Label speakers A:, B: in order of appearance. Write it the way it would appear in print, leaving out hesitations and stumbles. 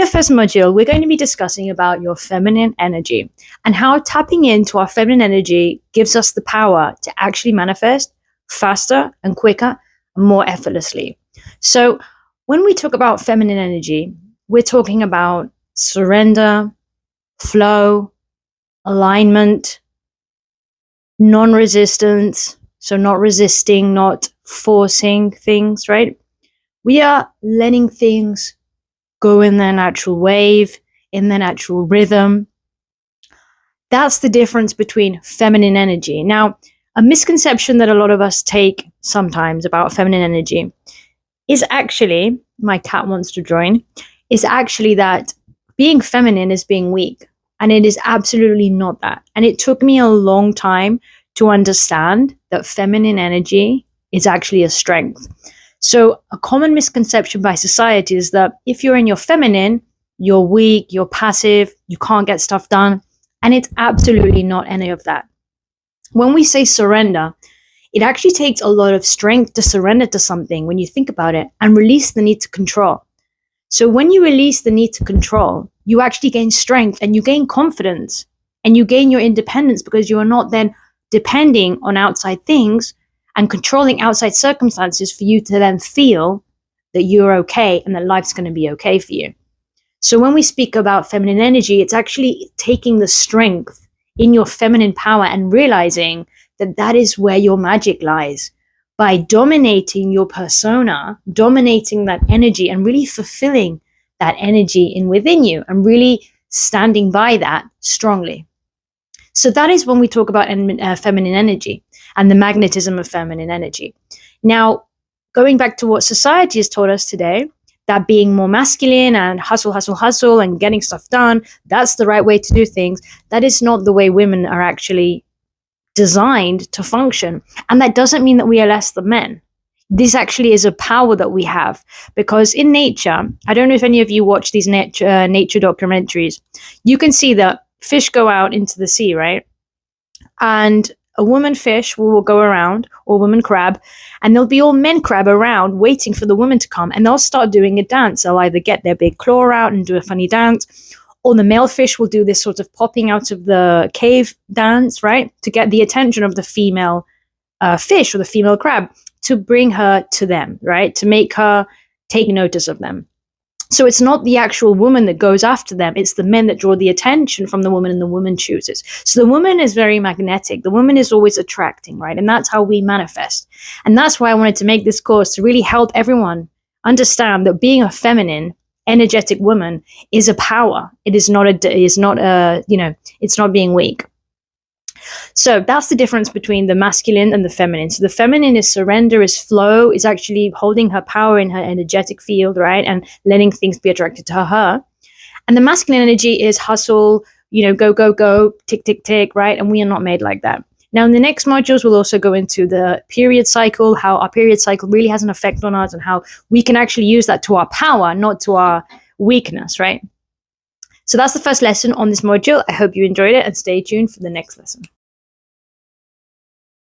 A: In the first module, we're going to be discussing about your feminine energy and how tapping into our feminine energy gives us the power to actually manifest faster and quicker and more effortlessly. So when we talk about feminine energy, we're talking about surrender, flow, alignment, non-resistance. So not resisting, not forcing things, right? We are letting things go in their natural wave, in their natural rhythm. That's the difference between feminine energy. Now, a misconception that a lot of us take sometimes about feminine energy is actually, my cat wants to join, is actually that being feminine is being weak. And it is absolutely not that. And it took me a long time to understand that feminine energy is actually a strength. So a common misconception by society is that if you're in your feminine, you're weak, you're passive, you can't get stuff done. And it's absolutely not any of that. When we say surrender, it actually takes a lot of strength to surrender to something when you think about it and release the need to control. So when you release the need to control, you actually gain strength and you gain confidence and you gain your independence because you are not then depending on outside things and controlling outside circumstances for you to then feel that you're okay and that life's going to be okay for you. So when we speak about feminine energy, it's actually taking the strength in your feminine power and realizing that that is where your magic lies. By dominating your persona, dominating that energy and really fulfilling that energy in within you and really standing by that strongly. So that is when we talk about feminine energy and the magnetism of feminine energy. Now, going back to what society has taught us today, that being more masculine and hustle, hustle, hustle and getting stuff done, that's the right way to do things. That is not the way women are actually designed to function. And that doesn't mean that we are less than men. This actually is a power that we have because in nature, I don't know if any of you watch these nature documentaries, you can see that fish go out into the sea, right? And a woman fish will go around, or woman crab, and there'll be all men crab around waiting for the woman to come, and they'll start doing a dance. They'll either get their big claw out and do a funny dance, or the male fish will do this sort of popping out of the cave dance, right? To get the attention of the female fish or the female crab to bring her to them, right? To make her take notice of them. So it's not the actual woman that goes after them. It's the men that draw the attention from the woman and the woman chooses. So the woman is very magnetic. The woman is always attracting, right? And that's how we manifest. And that's why I wanted to make this course to really help everyone understand that being a feminine, energetic woman is a power. It is not it's not being weak. So that's the difference between the masculine and the feminine. So the feminine is surrender, is flow, is actually holding her power in her energetic field, right? And letting things be attracted to her. And the masculine energy is hustle, go, go, go, tick, tick, tick, right? And we are not made like that. Now, in the next modules, we'll also go into the period cycle, how our period cycle really has an effect on us and how we can actually use that to our power, not to our weakness, right? So that's the first lesson on this module. I hope you enjoyed it and stay tuned for the next lesson.